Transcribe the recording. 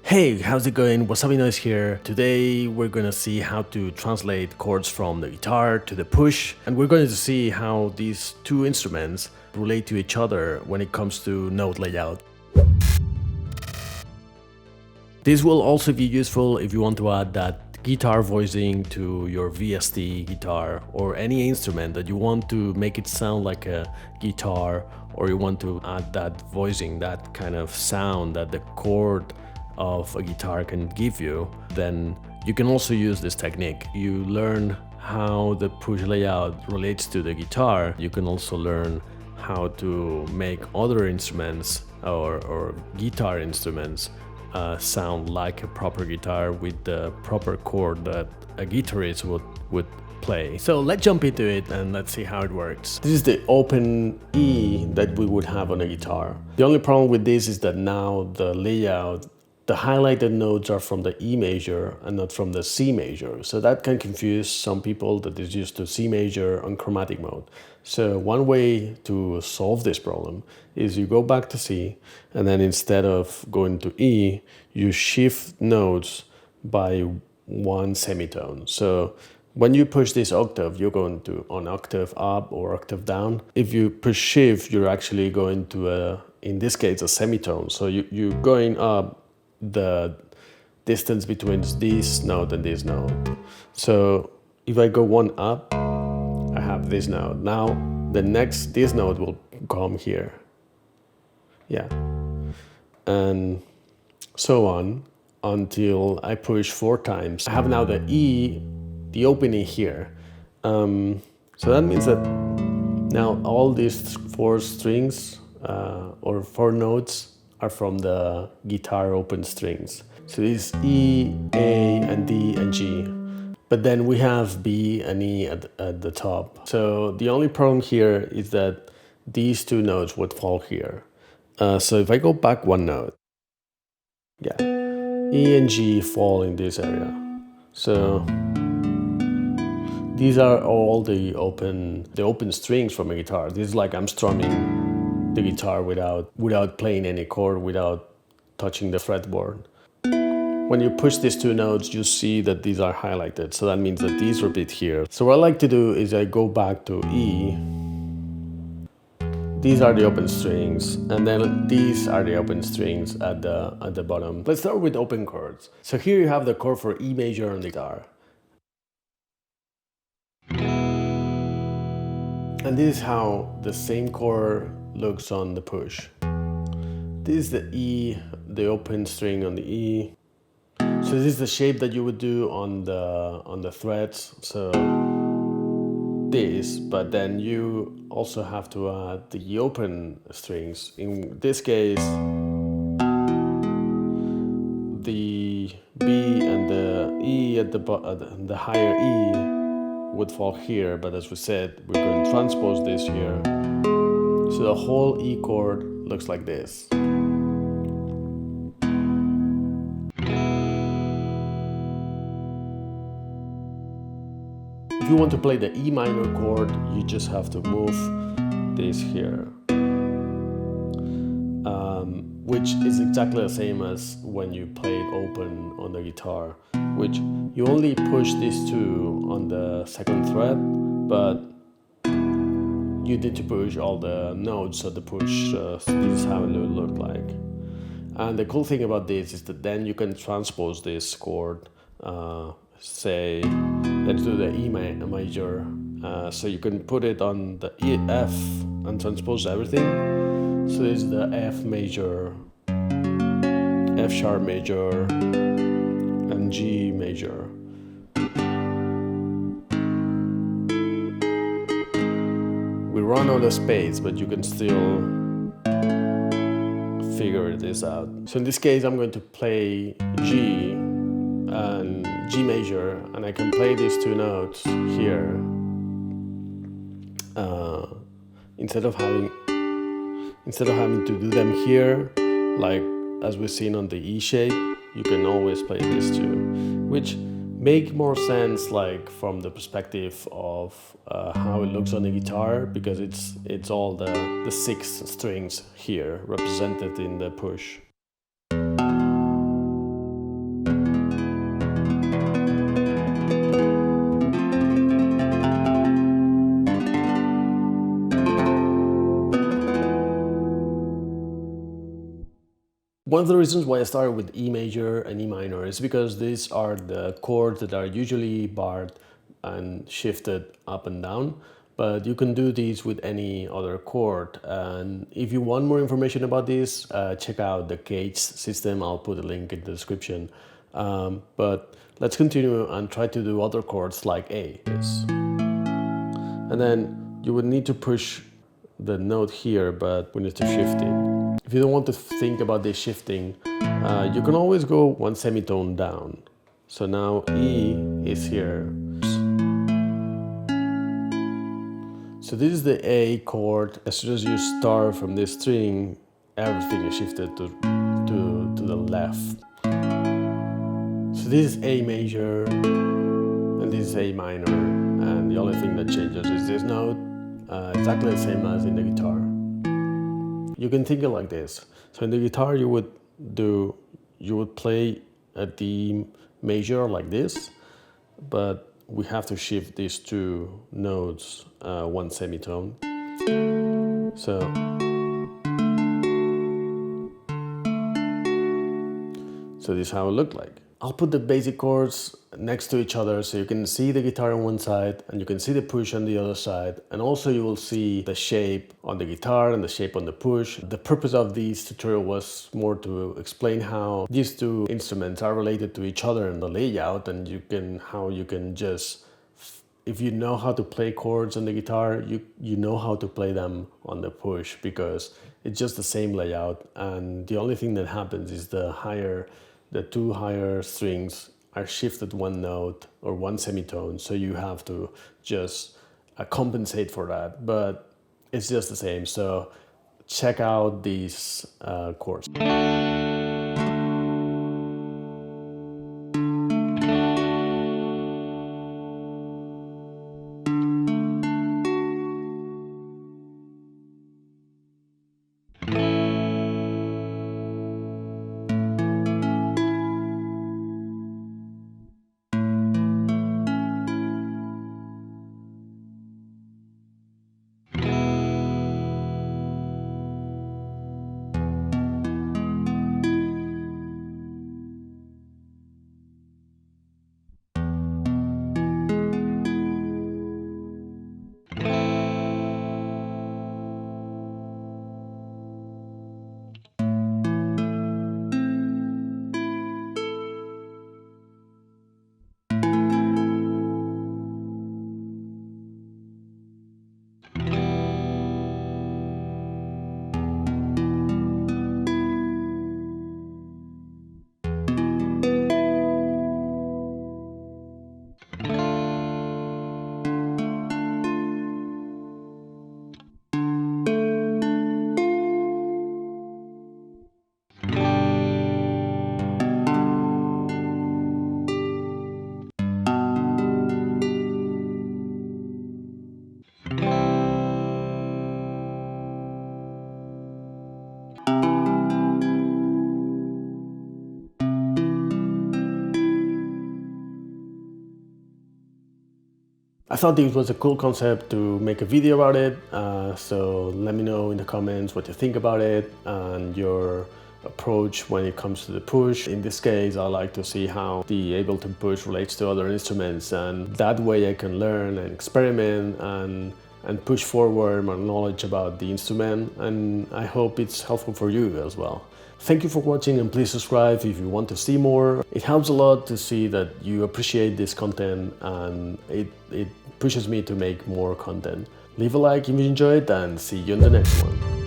Hey, how's it going? WasabiNoise here. Today we're gonna see how to translate chords from the guitar to the push, and we're going to see how these two instruments relate to each other when it comes to note layout. This will also be useful if you want to add that guitar voicing to your VST guitar or any instrument that you want to make it sound like a guitar, or you want to add that voicing, that kind of sound that the chord of a guitar can give you, then you can also use this technique. You learn how the push layout relates to the guitar. You can also learn how to make other instruments or guitar instruments sound like a proper guitar with the proper chord that a guitarist would play. So let's jump into it and let's see how it works. This is the open E that we would have on a guitar. The only problem with this is that now the layout, the highlighted notes are from the E major and not from the C major. So that can confuse some people that is used to C major on chromatic mode. So one way to solve this problem is you go back to C, and then instead of going to E, you shift notes by one semitone. So when you push this octave, you're going to an octave up or octave down. If you push shift, you're actually going to in this case, a semitone. So you're going up the distance between this note and this note. So if I go one up, I have this note. Now this note will come here. Yeah. And so on until I push 4 times. I have now the E, the opening here. So that means that now all these 4 strings or 4 notes are from the guitar open strings. So this E, A, and D, and G. But then we have B and E at the top. So the only problem here is that these 2 notes would fall here. So if I go back 1 note, yeah, E and G fall in this area. So these are all the open strings from a guitar. This is like I'm strumming the guitar without playing any chord, without touching the fretboard. When you push these 2 notes, you see that these are highlighted. So that means that these repeat here. So what I like to do is I go back to E. These are the open strings, and then these are the open strings at the bottom. Let's start with open chords. So here you have the chord for E major on the guitar. And this is how the same chord looks on the push. This is the E, the open string on the E. So this is the shape that you would do on the frets. So this, but then you also have to add the open strings. In this case, the B and the E at the higher E would fall here, but as we said, we're going to transpose this here. So the whole E chord looks like this. If you want to play the E minor chord, you just have to move this here. Which is exactly the same as when you played open on the guitar, which you only push these 2 on the 2nd fret, but you need to push all the notes of the push. This is how it will look like. And the cool thing about this is that then you can transpose this chord. Say, let's do the E major. So you can put it on the E, F and transpose everything. So this is the F major, F sharp major, and G major. We run out of space, but you can still figure this out. So in this case, I'm going to play G and G major, and I can play these 2 notes here instead of having to do them here, like as we've seen on the E shape. You can always play these 2, which make more sense, like from the perspective of how it looks on the guitar, because it's all the 6 strings here represented in the push. One of the reasons why I started with E major and E minor is because these are the chords that are usually barred and shifted up and down, but you can do these with any other chord. And if you want more information about this, check out the gauge system. I'll put a link in the description. But let's continue and try to do other chords like A. Yes. And then you would need to push the note here, but we need to shift it. If you don't want to think about this shifting, you can always go one semitone down. So now E is here. So this is the A chord. As soon as you start from this string, everything is shifted to the left. So this is A major, and this is A minor, and the only thing that changes is this note, exactly the same as in the guitar. You can think it like this. So in the guitar you would play a D major like this, but we have to shift these two notes one semitone. So this is how it looked like. I'll put the basic chords next to each other so you can see the guitar on one side and you can see the push on the other side, and also you will see the shape on the guitar and the shape on the push. The purpose of this tutorial was more to explain how these two instruments are related to each other in the layout, and how you can just, if you know how to play chords on the guitar, you know how to play them on the push, because it's just the same layout, and the only thing that happens is the two higher strings are shifted one note or one semitone, so you have to just compensate for that, but it's just the same. So check out these chords. I thought this was a cool concept to make a video about it, so let me know in the comments what you think about it and your approach when it comes to the push. In this case, I like to see how the Ableton Push relates to other instruments, and that way I can learn and experiment and push forward my knowledge about the instrument, and I hope it's helpful for you as well. Thank you for watching, and please subscribe if you want to see more. It helps a lot to see that you appreciate this content, and it pushes me to make more content. Leave a like if you enjoyed, and see you in the next one.